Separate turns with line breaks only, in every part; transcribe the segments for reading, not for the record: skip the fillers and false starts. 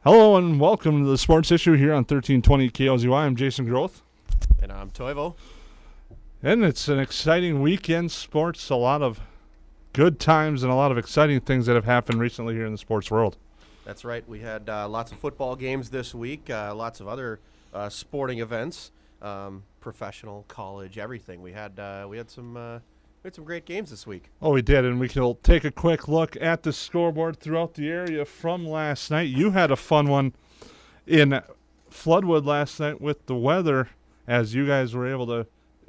Hello and welcome to the Sports Issue here on 1320 KLZY. I'm Jason Groth.
And I'm Toivo.
And it's an exciting weekend sports, a lot of good times and a lot of exciting things that have happened recently here in the sports world.
That's right. We had lots of football games this week, lots of other sporting events, professional, college, everything. We had some great games this week.
Oh, we did, and we can take a quick look at the scoreboard throughout the area from last night. You had a fun one in Floodwood last night with the weather, as you guys were able to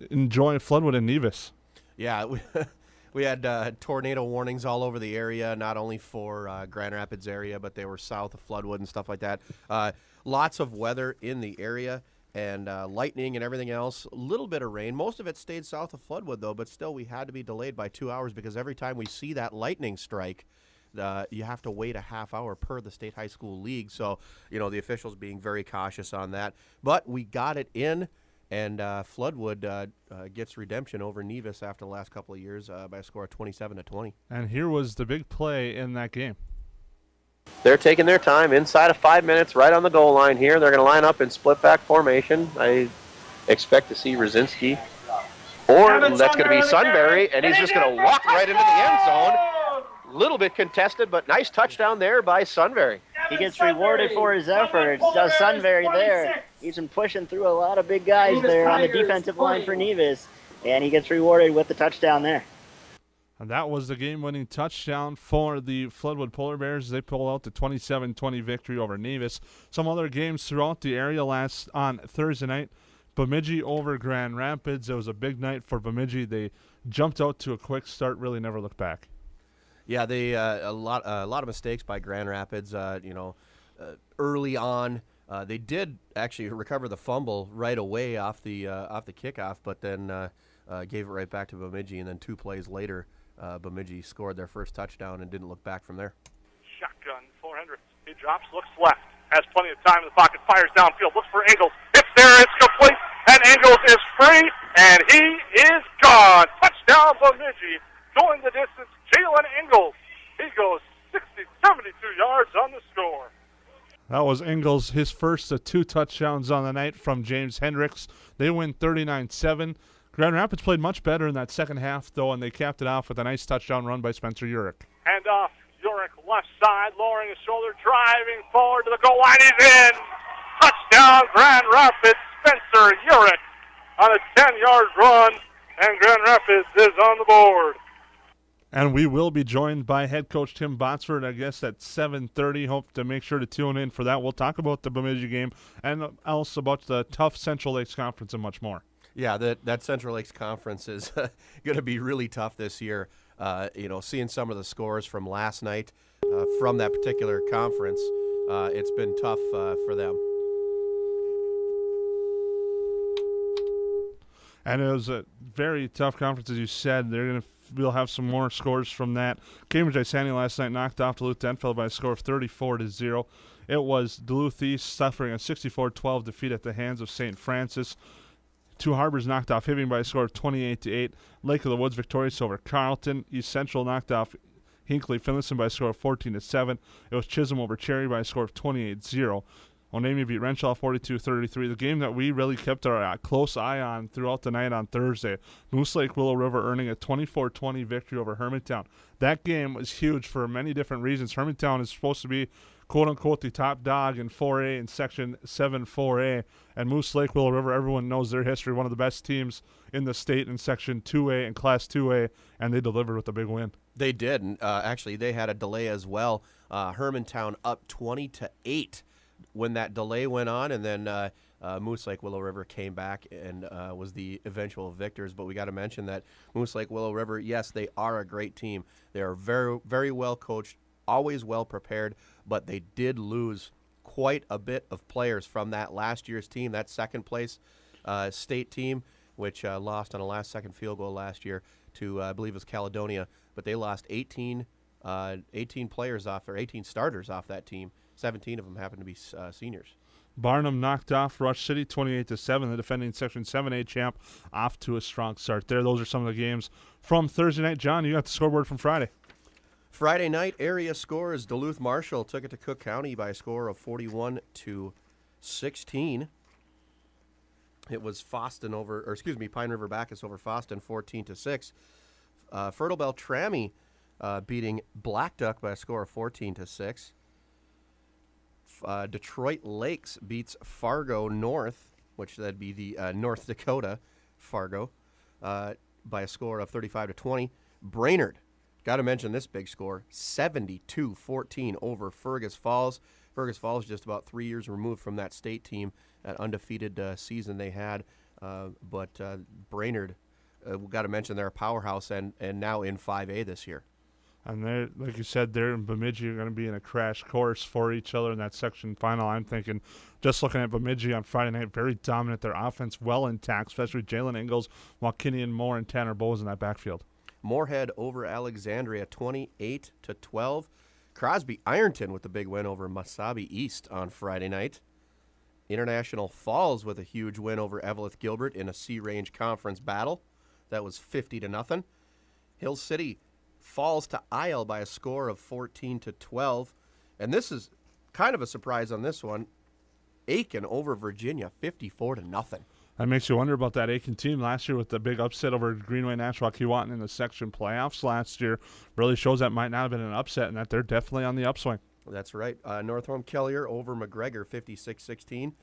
enjoy Floodwood and Nevis.
Yeah, we had tornado warnings all over the area, not only for Grand Rapids area, but they were south of Floodwood and stuff like that. Lots of weather in the area. And lightning and everything else, a little bit of rain. Most of it stayed south of Floodwood, though, but still we had to be delayed by 2 hours because every time we see that lightning strike, you have to wait a half hour per the State High School League. So, the officials being very cautious on that. But we got it in, and Floodwood gets redemption over Nevis after the last couple of years by a score of 27-20.
And here was the big play in that game.
They're taking their time inside of 5 minutes right on the goal line here. They're going to line up in split-back formation. I expect to see Rosinski. Or that's going to be Sunbury, and he's just going to walk right into the end zone. A little bit contested, but nice touchdown there by Sunbury.
He gets rewarded for his efforts. Does Sunbury there. He's been pushing through a lot of big guys there on the defensive line for Nevis, and he gets rewarded with the touchdown there.
And that was the game-winning touchdown for the Floodwood Polar Bears. They pulled out the 27-20 victory over Nevis. Some other games throughout the area on Thursday night. Bemidji over Grand Rapids. It was a big night for Bemidji. They jumped out to a quick start, really never looked back.
Yeah, they a lot of mistakes by Grand Rapids. Early on, they did actually recover the fumble right away off the kickoff, but then gave it right back to Bemidji, and then 2 plays later. Bemidji scored their first touchdown and didn't look back from there.
Shotgun, 400. He drops, looks left, has plenty of time in the pocket, fires downfield, looks for Engels. It's there, it's complete, and Engels is free, and he is gone. Touchdown, Bemidji. Going the distance, Jalen Engels. He goes 72 yards on the score.
That was Engels, his first of 2 touchdowns on the night from James Hendricks. They win 39-7. Grand Rapids played much better in that second half, though, and they capped it off with a nice touchdown run by Spencer Urick.
Hand off, Urick left side, lowering his shoulder, driving forward to the goal line. He's in. Touchdown, Grand Rapids. Spencer Urick on a 10-yard run, and Grand Rapids is on the board.
And we will be joined by head coach Tim Botsford, I guess, at 7:30. Hope to make sure to tune in for that. We'll talk about the Bemidji game and also about the tough Central Lakes Conference and much more.
Yeah, that Central Lakes Conference is going to be really tough this year. Seeing some of the scores from last night from that particular conference, it's been tough for them.
And it was a very tough conference, as you said. We'll have some more scores from that. Cambridge Isani last night knocked off Duluth Denfeld by a score of 34-0. It was Duluth East suffering a 64-12 defeat at the hands of St. Francis. Two Harbors knocked off Hibbing by a score of 28-8. Lake of the Woods victorious over Carleton. East Central knocked off Hinckley Finlayson by a score of 14-7. It was Chisholm over Cherry by a score of 28-0. Onamia beat Renshaw 42-33. The game that we really kept our close eye on throughout the night on Thursday. Moose Lake Willow River earning a 24-20 victory over Hermantown. That game was huge for many different reasons. Hermantown is supposed to be quote-unquote the top dog in 4A in Section 7 4A. And Moose Lake Willow River, everyone knows their history, one of the best teams in the state in Section 2A and Class 2A, and they delivered with a big win.
They did, and actually they had a delay as well. Hermantown up 20-8 when that delay went on, and then Moose Lake Willow River came back and was the eventual victors. But we got to mention that Moose Lake Willow River, yes, they are a great team. They are very, very well coached, always well prepared, but they did lose quite a bit of players from that last year's team, that second place state team, which lost on a last-second field goal last year to, I believe it was Caledonia. But they lost 18 players off, or 18 starters off that team. 17 of them happened to be seniors.
Barnum knocked off Rush City 28-7, the defending Section 7A champ, off to a strong start there. Those are some of the games from Thursday night. John, you got the scoreboard from Friday.
Friday night area scores: Duluth Marshall took it to Cook County by a score of 41-16. It was Pine River Bacchus over Foston 14-6. Fertile Beltrami beating Black Duck by a score of 14-6. Detroit Lakes beats Fargo North, which that'd be the North Dakota Fargo, by a score of 35-20. Brainerd, got to mention this big score, 72-14 over Fergus Falls. Fergus Falls just about 3 years removed from that state team, that undefeated season they had. But Brainerd, we got to mention they're a powerhouse and now in 5A this year.
And they're, like you said, they're in Bemidji are going to be in a crash course for each other in that section final. I'm thinking, just looking at Bemidji on Friday night, very dominant. Their offense well intact, especially Jalen Ingalls, Waukinian Moore, and Tanner Bowes in that backfield. Moorhead
over Alexandria, 28-12. Crosby Ironton with the big win over Masabi East on Friday night. International Falls with a huge win over Eveleth Gilbert in a C-Range conference battle. That was 50-0. Hill City falls to Isle by a score of 14-12. And this is kind of a surprise on this one. Aiken over Virginia, 54-0.
That makes you wonder about that Aiken team last year with the big upset over Greenway Nashua-Keewatin in the section playoffs last year. Really shows that might not have been an upset and that they're definitely on the upswing.
That's right. Northholm Kellier over McGregor, 56-16.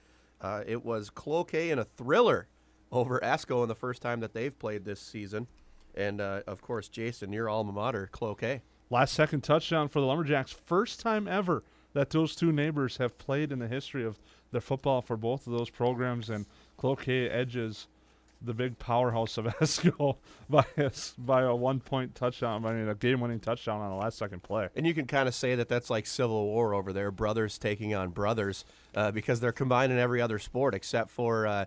It was Cloquet in a thriller over Esco in the first time that they've played this season. And, of course, Jason, your alma mater, Cloquet.
Last-second touchdown for the Lumberjacks. First time ever that those two neighbors have played in the history of their football for both of those programs. And Cloquet edges the big powerhouse of Esco by a one-point touchdown, a game-winning touchdown on the last-second play.
And you can kind of say that that's like Civil War over there, brothers taking on brothers, because they're combined in every other sport except for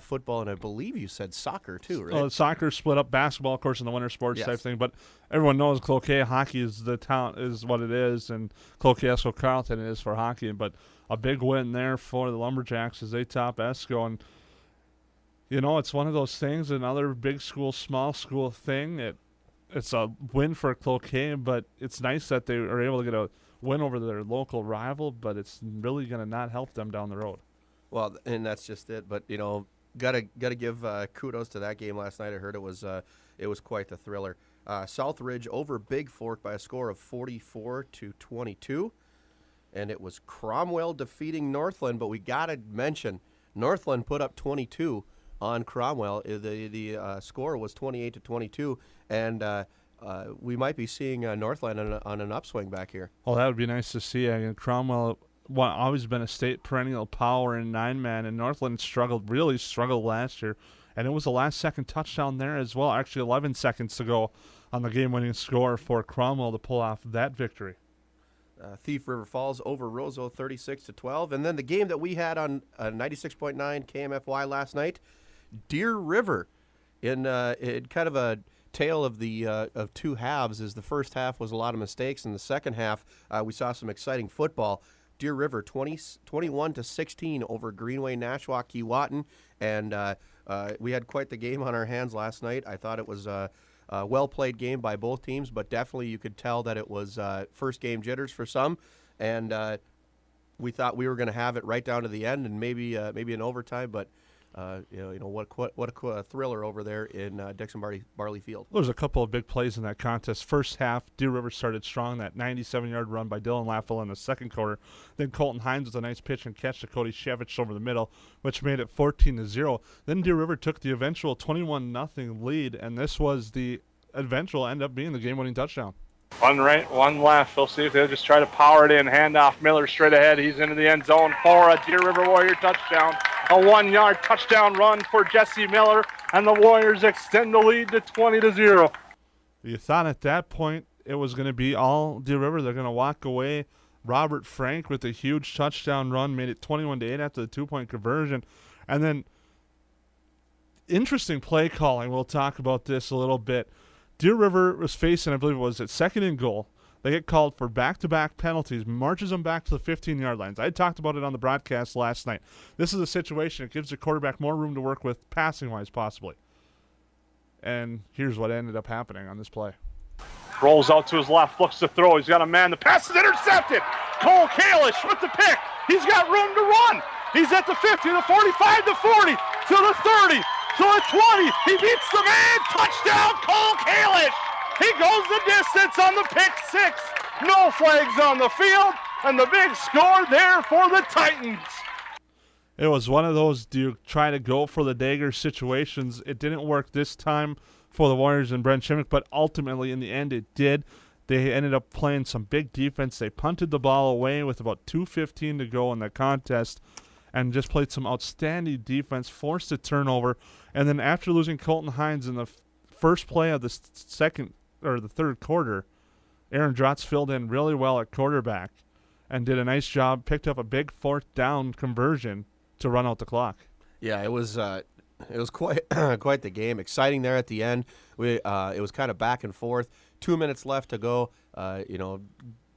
football, and I believe you said soccer too, right?
Soccer split up, basketball, of course, in the winter sports type thing, but everyone knows Cloquet hockey is the talent is what it is, and Cloquet Esco Carleton is for hockey. But a big win there for the Lumberjacks as they top Esco. And you know, it's one of those things, another big school, small school thing. It's a win for Cloquet, but it's nice that they are able to get a win over their local rival, but it's really going to not help them down the road.
Well, and that's just it. But, you know, gotta give kudos to that game last night. I heard it was quite the thriller. Southridge over Big Fork by a score of 44-22. And it was Cromwell defeating Northland, but we got to mention Northland put up 22 on Cromwell. The score was 28-22, and we might be seeing Northland on an upswing back here.
Oh, that would be nice to see. I mean, Cromwell always been a state perennial power in 9-man, and Northland really struggled last year, and it was a last-second touchdown there as well. Actually, 11 seconds to go on the game-winning score for Cromwell to pull off that victory.
Thief River Falls over Roseau, 36-12, and then the game that we had on 96.9 KMFY last night. Deer River, in kind of a tale of the of two halves, as the first half was a lot of mistakes, and the second half we saw some exciting football. Deer River 21-16 over Greenway Nashua-Keewatin, and we had quite the game on our hands last night. I thought it was a well-played game by both teams, but definitely you could tell that it was first game jitters for some, and we thought we were going to have it right down to the end and maybe an overtime, but what a thriller over there in Dixon Barley Field.
There was a couple of big plays in that contest. First half, Deer River started strong. That 97-yard run by Dylan Laffel in the second quarter. Then Colton Hines with a nice pitch and catch to Cody Shevich over the middle, which made it 14-0. Then Deer River took the eventual 21-0 lead, and this was the eventual end up being the game-winning touchdown.
One right, one left. We'll see if they'll just try to power it in. Handoff, Miller straight ahead. He's into the end zone for a Deer River Warrior touchdown. A 1-yard touchdown run for Jesse Miller, and the Warriors extend the lead to 20-0.
You thought at that point it was going to be all Deer River. They're going to walk away. Robert Frank with a huge touchdown run made it 21-8 after the 2-point conversion. And then interesting play calling. We'll talk about this a little bit. Deer River was facing, I believe it was at second and goal. They get called for back-to-back penalties, marches them back to the 15-yard lines. I talked about it on the broadcast last night. This is a situation that gives the quarterback more room to work with passing-wise possibly. And here's what ended up happening on this play.
Rolls out to his left, looks to throw. He's got a man. The pass is intercepted. Cole Kalish with the pick. He's got room to run. He's at the 50, the 45, the 40, to the 30, to the 20. He beats the man. Touchdown, Cole Kalish. He goes the distance on the pick six. No flags on the field, and the big score there for the Titans.
It was one of those, do you try to go for the dagger situations? It didn't work this time for the Warriors and Brent Shimmick, but ultimately in the end it did. They ended up playing some big defense. They punted the ball away with about 2:15 to go in the contest and just played some outstanding defense, forced a turnover, and then after losing Colton Hines in the first play of the third quarter, Aaron Drotz filled in really well at quarterback and did a nice job, picked up a big fourth down conversion to run out the clock.
Yeah, it was quite quite the game. Exciting there at the end. It was kind of back and forth. 2 minutes left to go.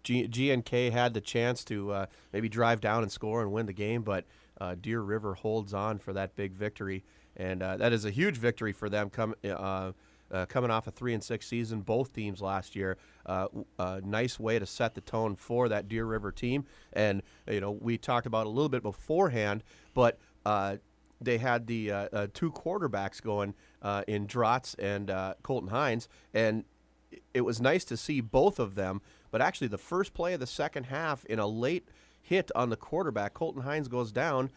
G&K had the chance to maybe drive down and score and win the game, but Deer River holds on for that big victory, and that is a huge victory for them. Coming off a 3-6 season, both teams last year. Nice way to set the tone for that Deer River team, and we talked about a little bit beforehand, but they had the two quarterbacks going in Drotz and Colton Hines, and it was nice to see both of them. But actually, the first play of the second half, in a late hit on the quarterback, Colton Hines goes down.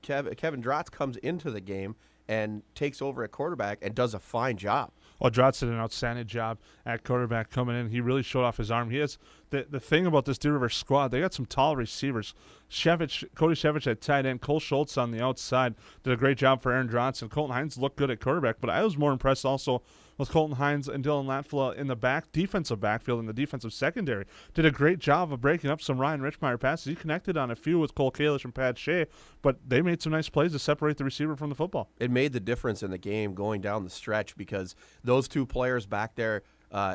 Kevin Drotz comes into the game and takes over at quarterback and does a fine job.
Well, Drotz did an outstanding job at quarterback coming in. He really showed off his arm. He has the thing about this Deer River squad, they got some tall receivers. Cody Shevich at tight end, Cole Schultz on the outside did a great job for Aaron Drotz, and Colton Hines looked good at quarterback. But I was more impressed also with Colton Hines and Dylan Latfla in the defensive backfield and the defensive secondary. Did a great job of breaking up some Ryan Richmeyer passes. He connected on a few with Cole Kalish and Pat Shea, but they made some nice plays to separate the receiver from the football.
It made the difference in the game going down the stretch because those two players back there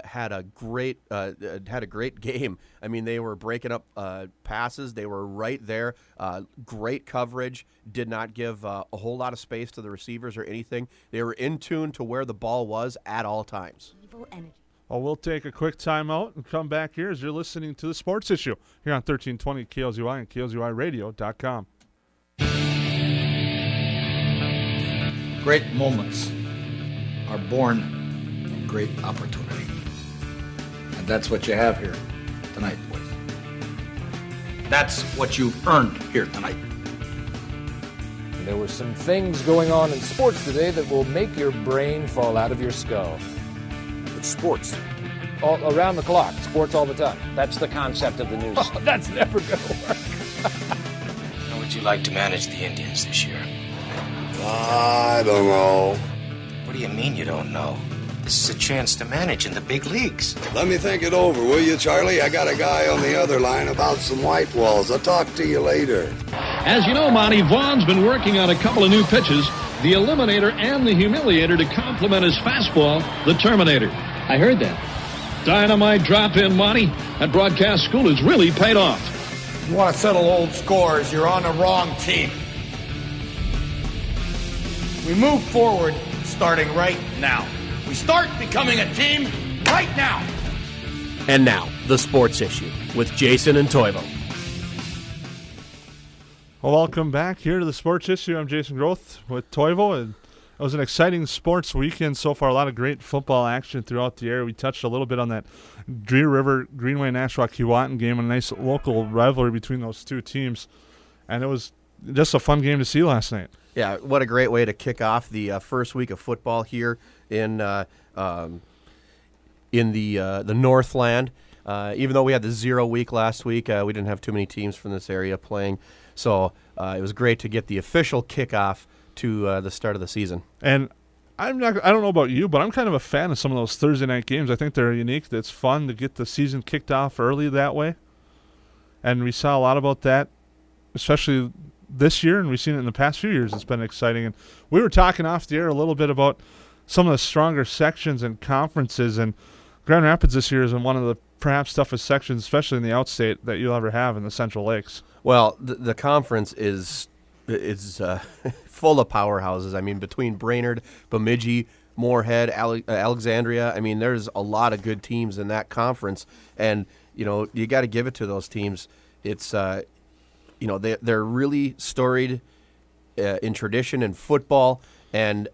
had a great game. I mean, they were breaking up passes. They were right there. Great coverage. Did not give a whole lot of space to the receivers or anything. They were in tune to where the ball was at all times.
Well, we'll take a quick timeout and come back here as you're listening to The Sports Issue here on 1320 KLZY and KLZYradio.com.
Great moments are born from great opportunity. And that's what you have here tonight, boys. That's what you've earned here tonight.
There were some things going on in sports today that will make your brain fall out of your skull.
But sports.
All around the clock, sports all the time. That's the concept of the news.
Oh, that's never going to work.
How would you like to manage the Indians this year?
I don't know.
What do you mean you don't know? This is a chance to manage in the big leagues.
Let me think it over, will you, Charlie? I got a guy on the other line about some white walls. I'll talk to you later.
As you know, Monty, Vaughn's been working on a couple of new pitches, the Eliminator and the Humiliator, to complement his fastball, the Terminator. I heard that. Dynamite drop in, Monty. That broadcast school has really paid off.
You want to settle old scores, you're on the wrong team. We move forward starting right now. We start becoming a team right now.
And now, The Sports Issue with Jason and Toivo.
Well, welcome back here to The Sports Issue. I'm Jason Groth with Toivo, and it was an exciting sports weekend so far. A lot of great football action throughout the area. We touched a little bit on that Deer River Greenway Nashua Keewatin game, a nice local rivalry between those two teams, and it was just a fun game to see last night.
Yeah, what a great way to kick off the first week of football here in the Northland. Even though we had the 0 week last week, we didn't have too many teams from this area playing. So it was great to get the official kickoff to the start of the season.
And I don't know about you, but I'm kind of a fan of some of those Thursday night games. I think they're unique. It's fun to get the season kicked off early that way. And we saw a lot about that, especially this year, and we've seen it in the past few years. It's been exciting. And we were talking off the air a little bit about some of the stronger sections and conferences, and Grand Rapids this year is in one of the perhaps toughest sections, especially in the outstate, that you'll ever have in the Central Lakes.
Well, the conference is full of powerhouses. I mean, between Brainerd, Bemidji, Moorhead, Alexandria. I mean, there's a lot of good teams in that conference, and you got to give it to those teams. It's they're really storied in tradition in football, and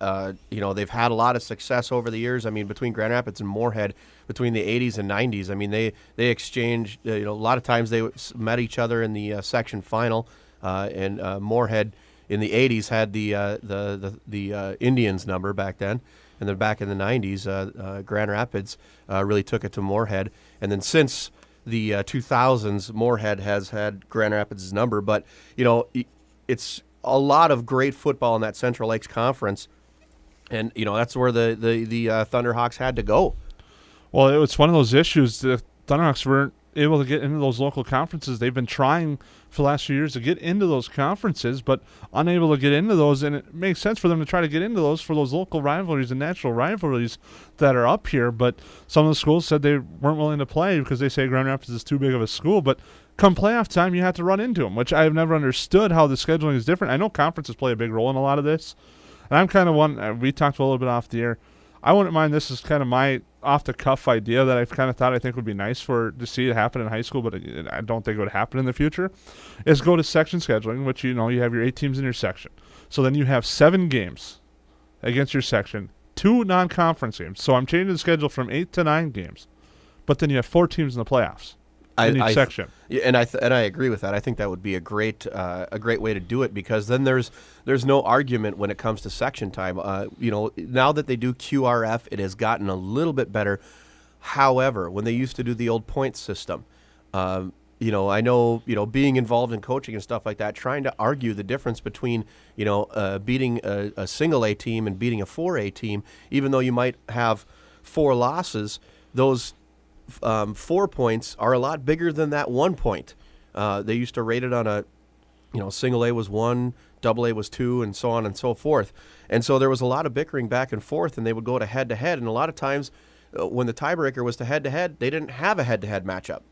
they've had a lot of success over the years. I mean, between Grand Rapids and Moorhead, between the 80s and 90s, I mean, they exchanged. A lot of times they met each other in the section final, and Moorhead in the 80s had the Indians number back then, and then back in the 90s, Grand Rapids really took it to Moorhead, and then since the 2000s, Moorhead has had Grand Rapids' number. But it's a lot of great football in that Central Lakes Conference, and that's where the Thunderhawks had to go.
Well, it was one of those issues. The Thunderhawks weren't able to get into those local conferences. They've been trying for the last few years to get into those conferences, but unable to get into those. And it makes sense for them to try to get into those for those local rivalries and natural rivalries that are up here. But some of the schools said they weren't willing to play because they say Grand Rapids is too big of a school. But come playoff time, you have to run into them, which I've never understood how the scheduling is different. I know conferences play a big role in a lot of this. And I'm kind of one, we talked a little bit off the air. I wouldn't mind, this is kind of my off-the-cuff idea that I've kind of thought I think would be nice to see it happen in high school, but I don't think it would happen in the future, is go to section scheduling, which, you have your 8 teams in your section. So then you have 7 games against your section, 2 non-conference games. So I'm changing the schedule from 8 to 9 games, but then you have 4 teams in the playoffs in each section.
Yeah, and I agree with that. I think that would be a great way to do it, because then there's no argument when it comes to section time. Now that they do QRF, it has gotten a little bit better. However, when they used to do the old point system, I know being involved in coaching and stuff like that, trying to argue the difference between beating a single A team and beating a 4A team, even though you might have 4 losses, those 4 points are a lot bigger than that 1 point. They used to rate it on a, single A was 1, double A was 2, and so on and so forth. And so there was a lot of bickering back and forth, and they would go to head-to-head. And a lot of times when the tiebreaker was to head-to-head, they didn't have a head-to-head matchup.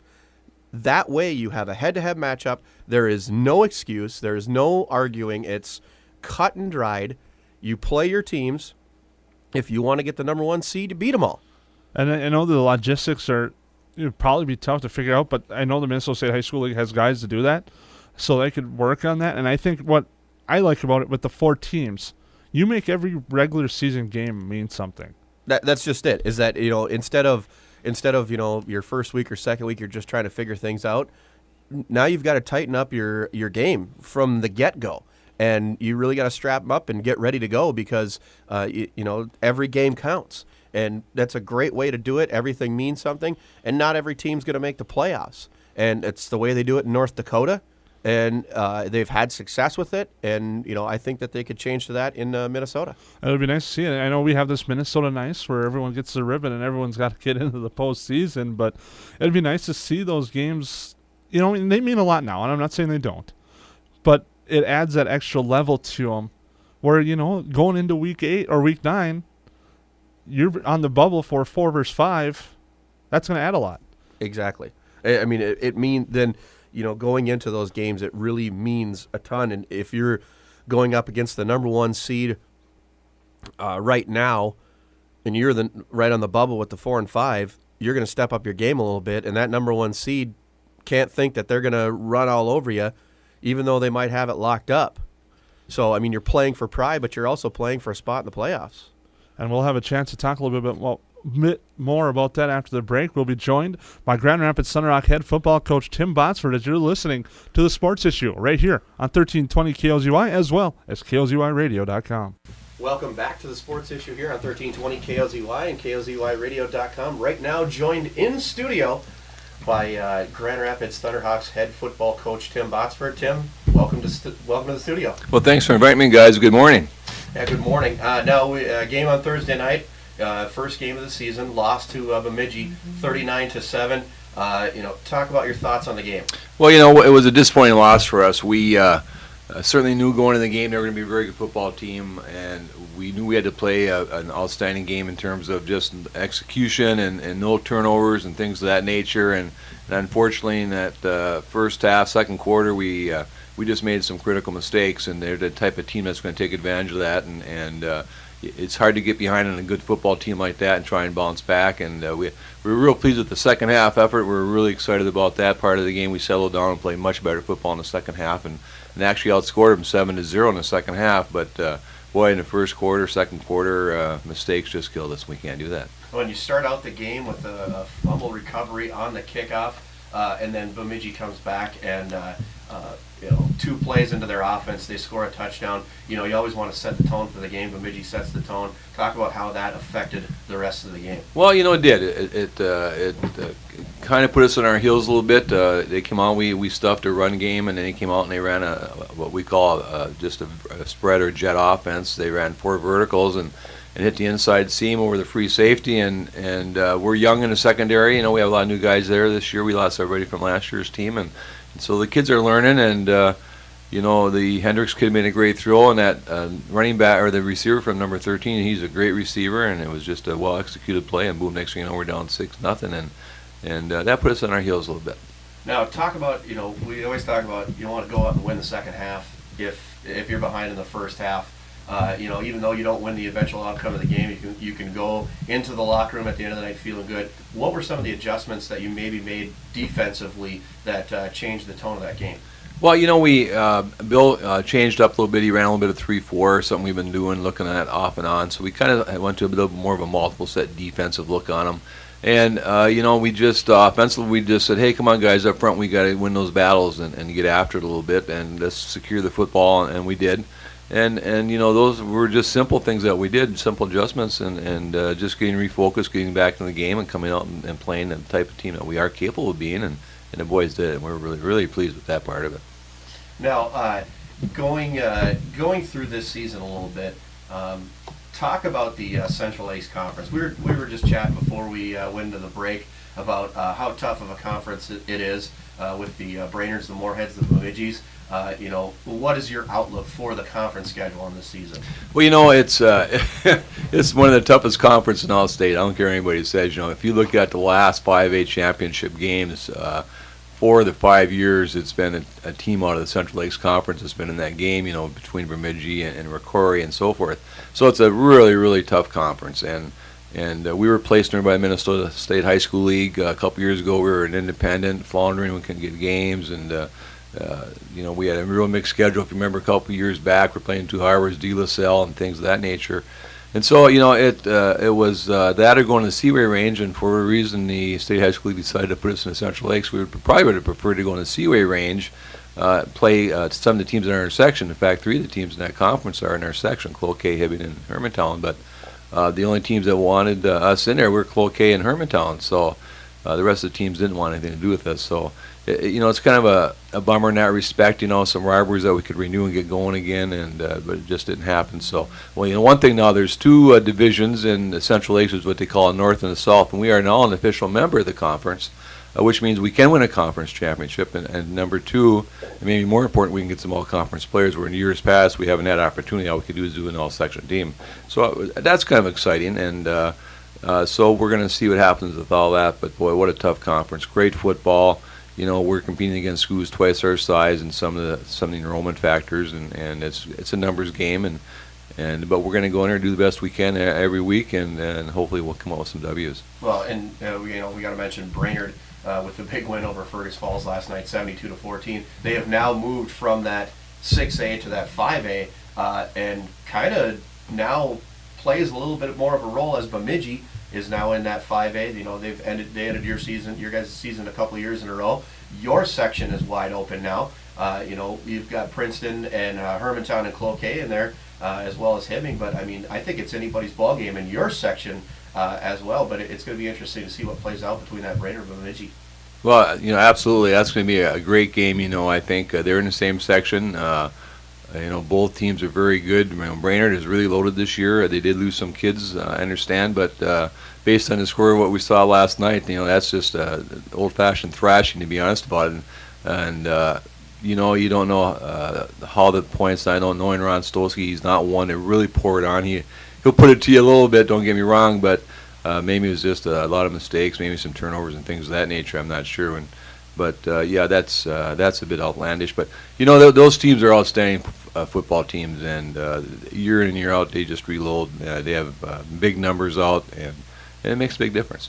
That way you have a head-to-head matchup. There is no excuse. There is no arguing. It's cut and dried. You play your teams. If you want to get the number 1 seed, you beat them all.
And I know the logistics it'd probably be tough to figure out, but I know the Minnesota State High School League has guys to do that, so they could work on that. And I think what I like about it with the 4 teams, you make every regular season game mean something.
That's just it. Is that instead of your first week or second week, you're just trying to figure things out. Now you've got to tighten up your game from the get-go. And you really got to strap them up and get ready to go, because every game counts. And that's a great way to do it. Everything means something, and not every team's going to make the playoffs. And it's the way they do it in North Dakota, and they've had success with it. And I think that they could change to that in Minnesota.
It would be nice to see it. I know we have this Minnesota Nice where everyone gets the ribbon and everyone's got to get into the postseason, but it'd be nice to see those games. They mean a lot now, and I'm not saying they don't, but it adds that extra level to them, where going into week 8 or week 9. You're on the bubble for 4 versus 5. That's going to add a lot.
Exactly. I mean, it means then, going into those games, it really means a ton. And if you're going up against the number 1 seed right now, and you're right on the bubble with the 4 and 5, you're going to step up your game a little bit. And that number 1 seed can't think that they're going to run all over you, even though they might have it locked up. So, I mean, you're playing for pride, but you're also playing for a spot in the playoffs.
And we'll have a chance to talk a little bit more about that after the break. We'll be joined by Grand Rapids Thunderhawk head football coach Tim Botsford as you're listening to The Sports Issue right here on 1320 KLZY, as well as KLZYradio.com.
Welcome back to The Sports Issue here on 1320 KLZY and KLZYradio.com. Right now joined in studio by Grand Rapids Thunderhawks head football coach Tim Botsford. Tim, welcome to the studio.
Well, thanks for inviting me, guys. Good morning.
Yeah, good morning. Now, game on Thursday night, first game of the season, lost to Bemidji 39-7. Talk about your thoughts on the game.
Well, it was a disappointing loss for us. We certainly knew going into the game they were going to be a very good football team, and we knew we had to play an outstanding game in terms of just execution and no turnovers and things of that nature. And unfortunately, in that first half, second quarter, we just made some critical mistakes, and they're the type of team that's going to take advantage of that. And it's hard to get behind in a good football team like that and try and bounce back. And we were real pleased with the second half effort. We were really excited about that part of the game. We settled down and played much better football in the second half, and actually outscored them 7-0 in the second half. But boy, in the first quarter, second quarter, mistakes just killed us. We can't do that.
When you start out the game with a fumble recovery on the kickoff, and then Bemidji comes back and 2 plays into their offense, they score a touchdown. You always want to set the tone for the game. Bemidji sets the tone. Talk about how that affected the rest of the game.
Well, it did. It kind of put us on our heels a little bit. They came out, we stuffed a run game, and then they came out and they ran what we call just a spread or jet offense. They ran 4 verticals and hit the inside seam over the free safety, and we're young in the secondary. We have a lot of new guys there this year. We lost everybody from last year's team, and so the kids are learning, and the Hendricks kid made a great throw, and that running back or the receiver from number 13, he's a great receiver, and it was just a well executed play, and boom, next thing you know, we're down 6-0, and that put us on our heels a little bit.
Now talk about we always talk about you want to go out and win the second half if you're behind in the first half. Even though you don't win the eventual outcome of the game, you can go into the locker room at the end of the night feeling good. What were some of the adjustments that you maybe made defensively that changed the tone of that game?
Well, Bill changed up a little bit. He ran a little bit of 3-4, something we've been doing, looking at off and on. So we kind of went to a little more of a multiple set defensive look on him. And, we just offensively, we just said, hey, come on, guys, up front, we got to win those battles and get after it a little bit and let's secure the football, and we did. And those were just simple things that we did, simple adjustments, and just getting refocused, getting back in the game, and coming out and playing the type of team that we are capable of being, and the boys did, and we're really, really pleased with that part of it.
Now, going through this season a little bit, talk about the Central Lakes Conference. We were just chatting before we went into the break about how tough of a conference it is with the Brainards, the Moorheads, the Bemidjis. What is your outlook for the conference schedule in this season?
Well, it's it's one of the toughest conferences in all state. I don't care what anybody says. If you look at the last 5A championship games, 4 of the 5 years, it's been a team out of the Central Lakes Conference that's been in that game. Between Bemidji and Rocori and so forth. So it's a really, really tough conference, and we were placed in by Minnesota State High School League a couple years ago. We were an independent, floundering. We couldn't get games, and we had a real mixed schedule. If you remember, a couple years back, we're playing 2 Harvards, De La Salle, and things of that nature. And so, it was that or going to the Seaway Range, and for a reason, the State High School League decided to put us in the Central Lakes. We probably would have preferred to go in the Seaway Range, play some of the teams in our section. In fact, 3 of the teams in that conference are in our section, Cloquet, Hibbing, and Hermantown. But the only teams that wanted us in there were Cloquet and Hermantown. So the rest of the teams didn't want anything to do with us. So it's kind of a bummer in that respect. Some rivalries that we could renew and get going again, and but it just didn't happen. So, one thing now, there's 2 divisions in the Central Lakes, is what they call a North and a South, and we are now an official member of the conference, which means we can win a conference championship. And number 2, and maybe more important, we can get some all-conference players. Where in years past we haven't had opportunity. All we could do is do an all-section team. So that's kind of exciting, and so we're going to see what happens with all that. But boy, what a tough conference! Great football. We're competing against schools twice our size and some of the enrollment factors, and it's a numbers game, but we're going to go in there and do the best we can every week, and hopefully we'll come out with some W's.
Well, and we got to mention Brainerd with the big win over Fergus Falls last night, 72-14. They have now moved from that 6A to that 5A, and kind of now plays a little bit more of a role as Bemidji is now in that 5A. They ended your guys' season a couple of years in a row. Your section is wide open now. You've got Princeton and Hermantown and Cloquet in there, as well as Hibbing. But I think it's anybody's ball game in your section as well. But it's going to be interesting to see what plays out between that Brainerd and Bemidji.
Well, absolutely, that's going to be a great game. I think they're in the same section. Both teams are very good. Brainerd is really loaded this year. They did lose some kids, I understand, but based on the score of what we saw last night, that's just old-fashioned thrashing, to be honest about it. And you don't know how the points. I don't know Ron Stolsky. He's not one to really pour it on. He'll put it to you a little bit. Don't get me wrong, but maybe it was just a lot of mistakes, maybe some turnovers and things of that nature. I'm not sure. But yeah, that's a bit outlandish. But you know, those teams are outstanding football teams, and year in and year out, they just reload. They have big numbers out, and it makes a big difference.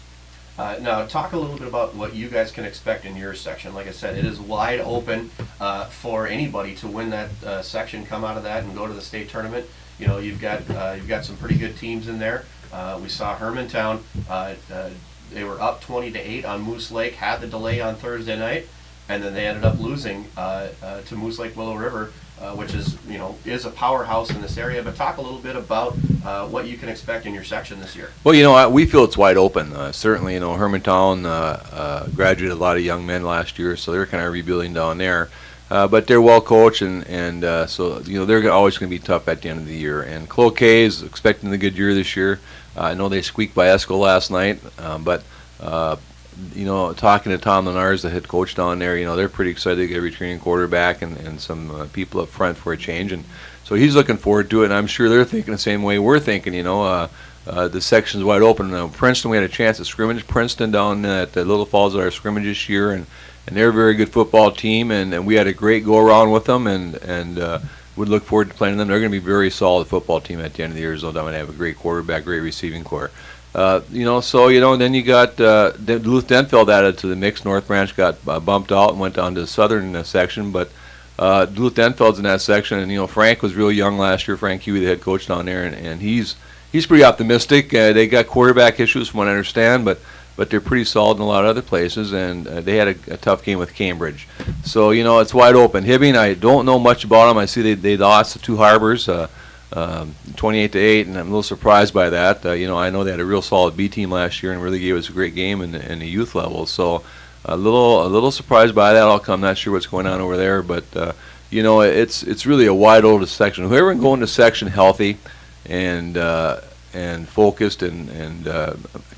Now, talk a little bit about what you guys can expect in your section. Like I said, it is wide open for anybody to win that section, come out of that, and go to the state tournament. You know, you've got some pretty good teams in there. We saw Hermantown. They were up 20-8 on Moose Lake, had the delay on Thursday night, and then they ended up losing to Moose Lake Willow River, which is a powerhouse in this area. But talk a little bit about what you can expect in your section this year.
Well, you know, we feel it's wide open. Certainly, you know, Hermantown graduated a lot of young men last year, so they're kind of rebuilding down there. But they're well coached, and so you know they're always going to be tough at the end of the year. And Cloquet is expecting a good year this year. I know they squeaked by Esco last night, but you know, talking to Tom Lenars, the head coach down there, you know, they're pretty excited to get a returning quarterback and some people up front for a change, and so he's looking forward to it. And I'm sure they're thinking the same way we're thinking. You know, the section's wide open. Princeton, we had a chance to scrimmage Princeton down at Little Falls at our scrimmage this year, and they're a very good football team, and we had a great go around with them, and would look forward to playing them. They're going to be a very solid football team at the end of the year, so they're going to have a great quarterback, great receiving core. You know, so, you know, then you got Duluth Denfeld added to the mix. North Branch got bumped out and went down to the southern section, but Duluth Denfeld's in that section, and, you know, Frank was real young last year, Frank Huey, the head coach down there, and he's pretty optimistic. They got quarterback issues from what I understand, but they're pretty solid in a lot of other places, and they had a tough game with Cambridge. So, you know, it's wide open. Hibbing, I don't know much about them. I see they lost to Two Harbors 28-8, and I'm a little surprised by that. You know, I know they had a real solid B team last year and really gave us a great game in the youth level. So a little surprised by that outcome. Not sure what's going on over there, but you know, it's really a wide open section. Whoever can go into section healthy and focused and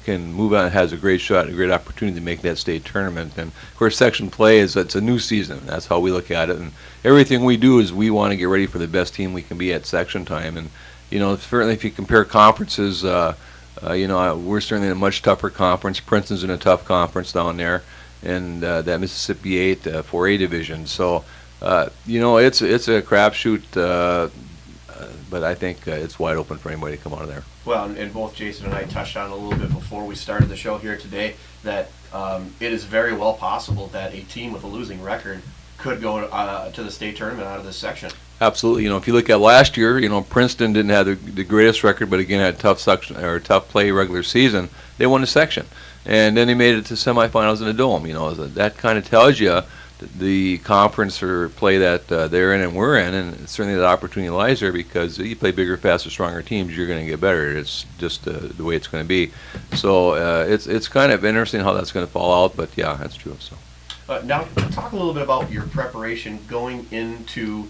can move on, has a great shot, a great opportunity to make that state tournament. And of course, section play it's a new season. That's how we look at it, and everything we do is we want to get ready for the best team we can be at section time. And you know, certainly if you compare conferences, you know, we're certainly in a much tougher conference. Princeton's in a tough conference down there, and that Mississippi 8 4A division. So you know, it's a crapshoot. But I think it's wide open for anybody to come out of there.
Well, and both Jason and I touched on a little bit before we started the show here today that it is very well possible that a team with a losing record could go to the state tournament out of this section.
Absolutely. You know, if you look at last year, you know, Princeton didn't have the greatest record, but again had a tough section or tough play regular season. They won the section, and then they made it to semifinals in the Dome. You know, that kind of tells you the conference or play that they're in and we're in, and certainly that opportunity lies there because you play bigger, faster, stronger teams, you're going to get better. It's just the way it's going to be. So it's kind of interesting how that's going to fall out, but yeah, that's true. So
now talk a little bit about your preparation going into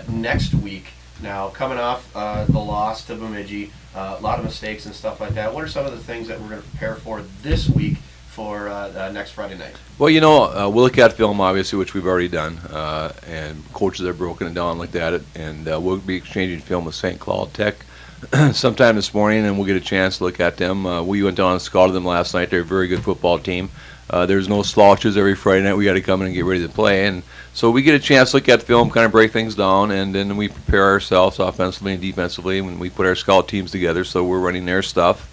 next week. Now coming off the loss to Bemidji, a lot of mistakes and stuff like that. What are some of the things that we're going to prepare for this week for next Friday night?
Well, you know, we'll look at film, obviously, which we've already done, and coaches have broken it down, looked at it, and we'll be exchanging film with St. Cloud Tech sometime this morning, and we'll get a chance to look at them. We went down and scouted them last night. They're a very good football team. There's no slouches every Friday night. We got to come in and get ready to play, and so we get a chance to look at film, kind of break things down, and then we prepare ourselves offensively and defensively when we put our scout teams together, so we're running their stuff,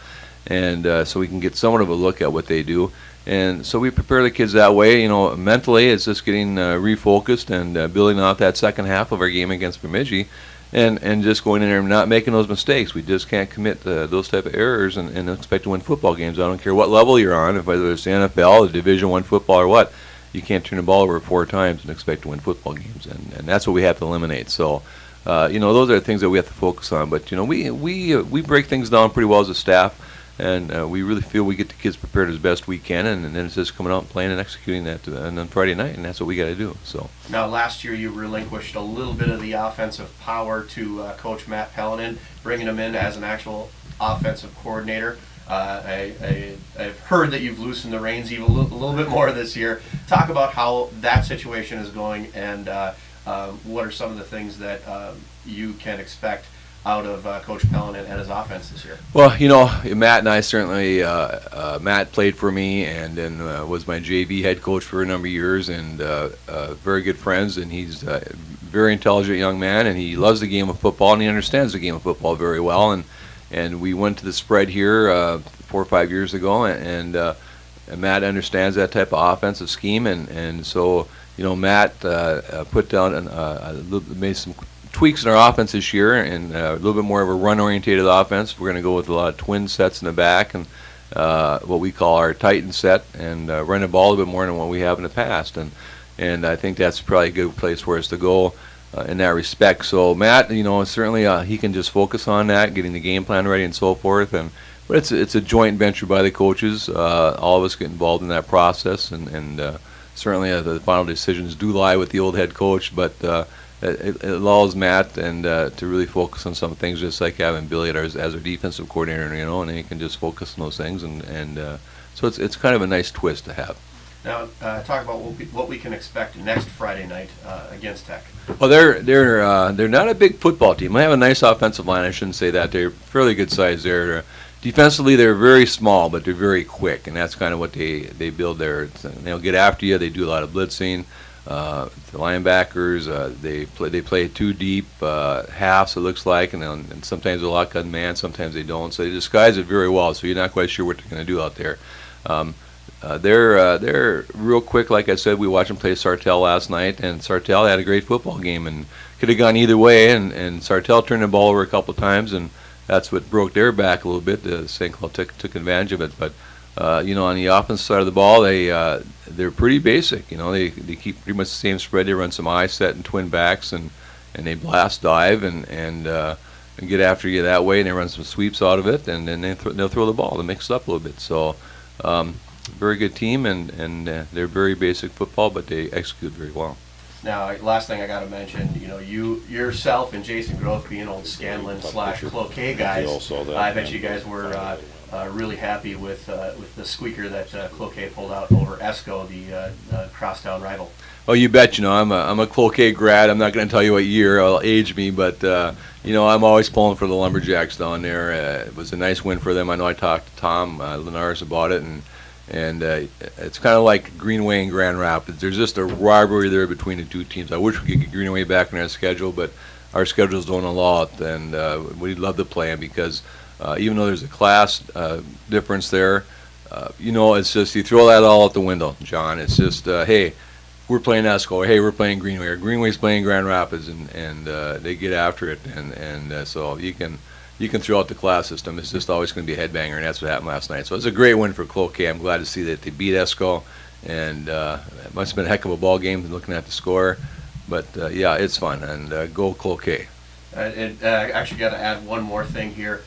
and so we can get somewhat of a look at what they do. And so we prepare the kids that way. You know, mentally it's just getting refocused and building out that second half of our game against Bemidji, and just going in there and not making those mistakes. We just can't commit those type of errors and expect to win football games. I don't care what level you're on, whether it's the NFL, the Division I football, or what. You can't turn the ball over 4 times and expect to win football games, and that's what we have to eliminate. So, you know, those are the things that we have to focus on. But you know, we break things down pretty well as a staff. And we really feel we get the kids prepared as best we can, and then it's just coming out and playing and executing that and on Friday night, and that's what we got to do. So
now, last year you relinquished a little bit of the offensive power to Coach Matt Pellinen, bringing him in as an actual offensive coordinator. I've heard that you've loosened the reins even a little bit more this year. Talk about how that situation is going, and what are some of the things that you can expect out of Coach Pellin and his offense this year?
Well, Matt and I certainly, Matt played for me and then was my JV head coach for a number of years, and very good friends, and he's a very intelligent young man, and he loves the game of football, and he understands the game of football very well, and we went to the spread here 4 or 5 years ago, and Matt understands that type of offensive scheme, and so, Matt put down made some tweaks in our offense this year, and a little bit more of a run-orientated offense. We're going to go with a lot of twin sets in the back, and what we call our Titan set, and run the ball a bit more than what we have in the past. And I think that's probably a good place for us to go in that respect. So Matt, certainly he can just focus on that, getting the game plan ready and so forth. But it's a joint venture by the coaches. All of us get involved in that process, and certainly the final decisions do lie with the old head coach. But it allows Matt and to really focus on some things, just like having Billy as our defensive coordinator, and he can just focus on those things, and so it's kind of a nice twist to have.
Now, talk about what we can expect next Friday night against Tech.
Well, they're not a big football team. They have a nice offensive line. I shouldn't say that. They're fairly good size there. Defensively, they're very small, but they're very quick, and that's kind of what they build there. They'll get after you. They do a lot of blitzing. The linebackers, they play too deep halves, it looks like, and sometimes they'll lock on man, sometimes they don't. So they disguise it very well, so you're not quite sure what they're going to do out there. They're real quick. Like I said, we watched them play Sartell last night, and Sartell had a great football game and could have gone either way, and Sartell turned the ball over a couple of times, and that's what broke their back a little bit. St. Cloud took advantage of it, but on the offensive side of the ball, they're pretty basic. They keep pretty much the same spread. They run some eye set and twin backs, and they blast dive and get after you that way, and they run some sweeps out of it, and then they'll throw the ball to mix it up a little bit. So very good team, and they're very basic football, but they execute very well.
Now, last thing I got to mention, you yourself and Jason Groth being old Scanlon / Cloquet guys, I bet you guys were really happy with the squeaker that Cloquet pulled out over Esco, the crosstown rival.
Oh, you bet. I'm a Cloquet grad. I'm not going to tell you what year. It'll age me, but I'm always pulling for the Lumberjacks down there. It was a nice win for them. I know I talked to Tom Linares about it, and it's kind of like Greenway and Grand Rapids. There's just a rivalry there between the two teams. I wish we could get Greenway back in our schedule, but our schedules don't allow it, and we'd love to play them because even though there's a class difference there, it's just you throw that all out the window, John. It's just, hey, we're playing Esco, or hey, we're playing Greenway, or Greenway's playing Grand Rapids, and they get after it, and so you can throw out the class system. It's just always going to be a headbanger, and that's what happened last night. So it's a great win for Cloquet. I'm glad to see that they beat Esco, and it must have been a heck of a ball game looking at the score. But, yeah, it's fun, and go Cloquet.
Actually got to add one more thing here.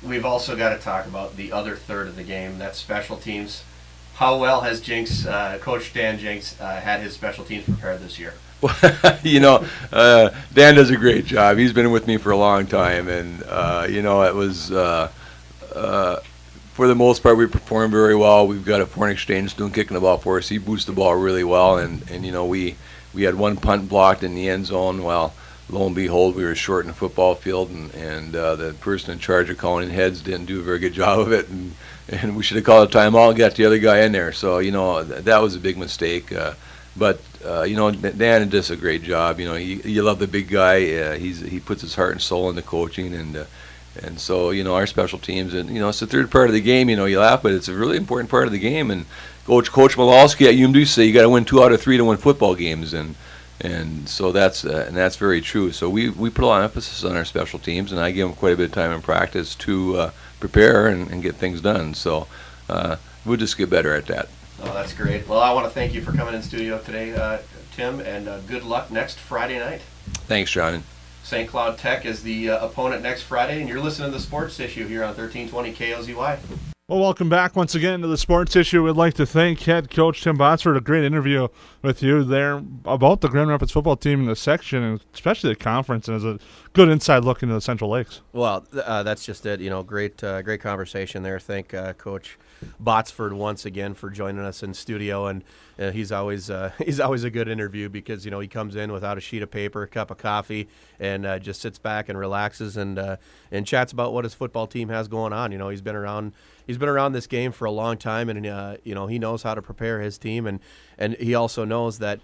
We've also got to talk about the other third of the game, that's special teams. How well has Coach Dan Jinks had his special teams prepared this year?
Dan does a great job. He's been with me for a long time, and it was for the most part we performed very well. We've got a foreign exchange student kicking the ball for us. He boosts the ball really well, and we had one punt blocked in the end zone. Well, lo and behold, we were short in the football field, and the person in charge of calling heads didn't do a very good job of it, and we should have called a timeout and got the other guy in there. So that was a big mistake. But Dan does a great job. You love the big guy. He puts his heart and soul into coaching, and so our special teams, and it's the third part of the game. You laugh, but it's a really important part of the game. And Coach Malowski at UMD say you got to win 2 out of 3 to win football games, and so that's very true. So we put a lot of emphasis on our special teams, and I give them quite a bit of time in practice to prepare and get things done. So we'll just get better at that.
Oh, that's great. Well, I want to thank you for coming in studio today, Tim, and good luck next Friday night.
Thanks, John.
St. Cloud Tech is the opponent next Friday, and you're listening to the Sports Issue here on 1320 KOZY.
Well, welcome back once again to the Sports Issue. We'd like to thank head coach Tim Botsford. A great interview with you there about the Grand Rapids football team in the section, and especially the conference, and as a good inside look into the Central Lakes.
Well, that's just it. Great conversation there. Thank Coach Botsford once again for joining us in studio, and he's always a good interview because he comes in without a sheet of paper, a cup of coffee, and just sits back and relaxes and chats about what his football team has going on. He's been around this game for a long time, and he knows how to prepare his team, and he also knows that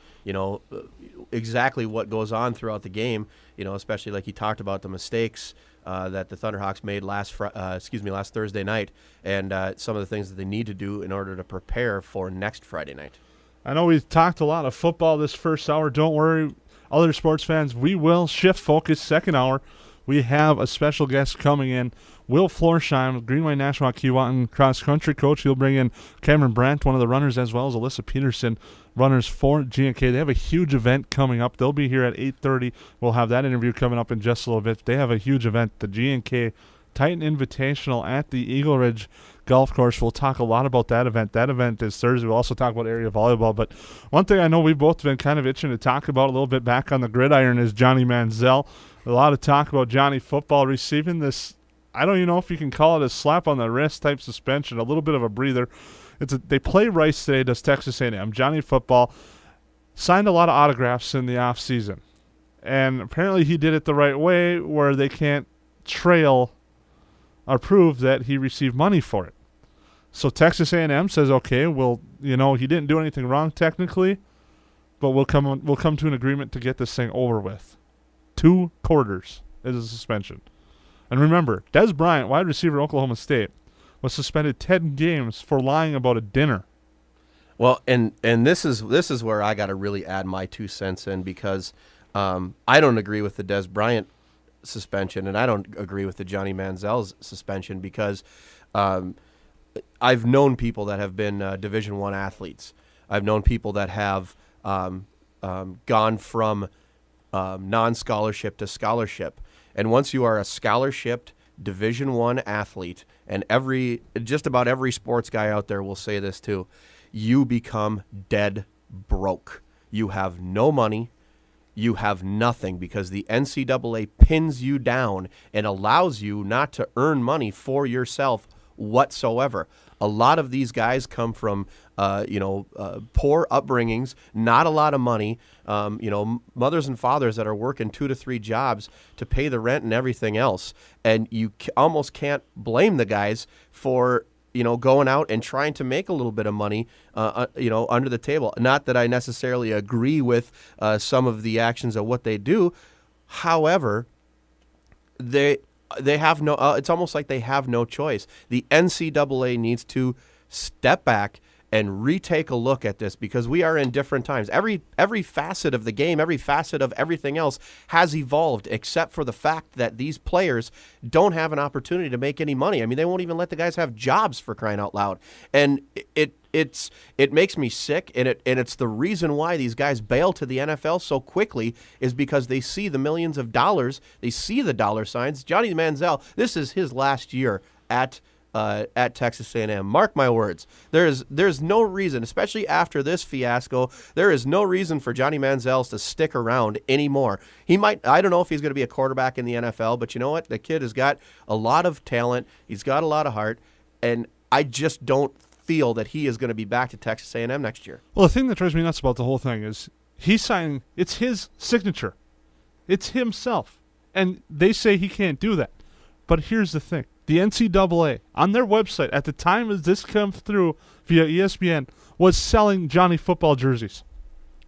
exactly what goes on throughout the game. Especially like he talked about the mistakes that the Thunderhawks made last Thursday night, and some of the things that they need to do in order to prepare for next Friday night.
I know we've talked a lot of football this first hour. Don't worry, other sports fans. We will shift focus second hour. We have a special guest coming in, Will Florsheim, Greenway National Keewatin cross-country coach. He'll bring in Cameron Brandt, one of the runners, as well as Alyssa Peterson, runners for G&K. They have a huge event coming up. They'll be here at 8:30. We'll have that interview coming up in just a little bit. They have a huge event, the G&K Titan Invitational at the Eagle Ridge Golf Course. We'll talk a lot about that event. That event is Thursday. We'll also talk about area volleyball. But one thing I know we've both been kind of itching to talk about a little bit back on the gridiron is Johnny Manziel. A lot of talk about Johnny football receiving this, I don't even know if you can call it a slap on the wrist type suspension, a little bit of a breather. They play Rice today, does Texas A&M. Johnny football signed a lot of autographs in the offseason. And apparently he did it the right way where they can't trail or prove that he received money for it. So Texas A&M says, okay, well, he didn't do anything wrong technically, but we'll come to an agreement to get this thing over with. 2 quarters is a suspension. And remember, Des Bryant, wide receiver at Oklahoma State, was suspended 10 games for lying about a dinner.
Well, and this is where I got to really add my 2 cents in because I don't agree with the Des Bryant suspension, and I don't agree with the Johnny Manziel's suspension because I've known people that have been Division I athletes. I've known people that have gone from non-scholarship to scholarship. And once you are a scholarshiped Division I athlete, and just about every sports guy out there will say this too, you become dead broke. You have no money. You have nothing because the NCAA pins you down and allows you not to earn money for yourself whatsoever. A lot of these guys come from, poor upbringings, not a lot of money, mothers and fathers that are working 2 to 3 jobs to pay the rent and everything else. And you almost can't blame the guys for, going out and trying to make a little bit of money, under the table. Not that I necessarily agree with some of the actions of what they do. However, they have no. It's almost like they have no choice. The NCAA needs to step back and retake a look at this because we are in different times. Every facet of the game, every facet of everything else has evolved, except for the fact that these players don't have an opportunity to make any money. I mean, they won't even let the guys have jobs for crying out loud, and it makes me sick, and it's the reason why these guys bail to the NFL so quickly is because they see the millions of dollars, they see the dollar signs. Johnny Manziel, this is his last year at Texas A&M. Mark my words. There's no reason, especially after this fiasco, there is no reason for Johnny Manziel to stick around anymore. I don't know if he's going to be a quarterback in the NFL, but you know what? The kid has got a lot of talent. He's got a lot of heart, and I just don't feel that he is going to be back to Texas A&M next year.
Well, the thing that drives me nuts about the whole thing is he's signing, it's his signature. It's himself. And they say he can't do that. But here's the thing. The NCAA, on their website, at the time as this comes through via ESPN, was selling Johnny football jerseys.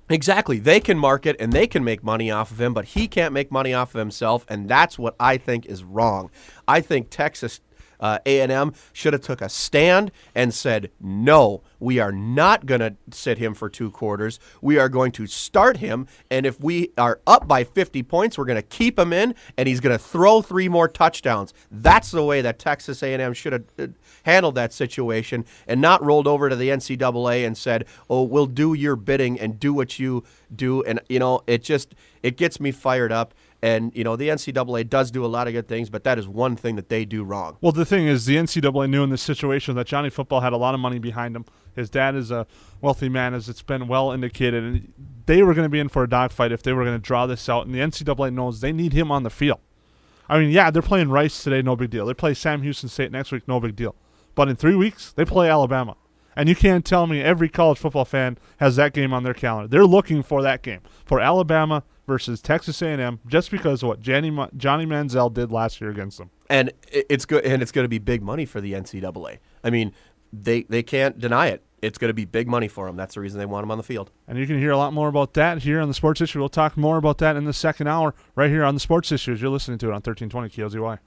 Exactly. They can market and they can make money off of him, but he can't make money off of himself, and that's what I think is wrong. I think Texas A&M should have took a stand and said, no, we are not going to sit him for 2 quarters. We are going to start him, and if we are up by 50 points, we're going to keep him in, and he's going to throw 3 more touchdowns. That's the way that Texas A&M should have handled that situation and not rolled over to the NCAA and said, oh, we'll do your bidding and do what you do. And, it gets me fired up. And, the NCAA does do a lot of good things, but that is one thing that they do wrong.
Well, the thing is, the NCAA knew in this situation that Johnny Football had a lot of money behind him. His dad is a wealthy man, as it's been well indicated. And they were going to be in for a dogfight if they were going to draw this out. And the NCAA knows they need him on the field. I mean, yeah, they're playing Rice today, no big deal. They play Sam Houston State next week, no big deal. But in 3 weeks, they play Alabama. And you can't tell me every college football fan has that game on their calendar. They're looking for that game, for Alabama versus Texas A&M, just because of what Johnny Manziel did last year against them.
And it's good, and it's going to be big money for the NCAA. I mean, they can't deny it. It's going to be big money for them. That's the reason they want them on the field.
And you can hear a lot more about that here on the Sports Issue. We'll talk more about that in the second hour right here on the Sports Issues. You're listening to it on 1320 KLZY.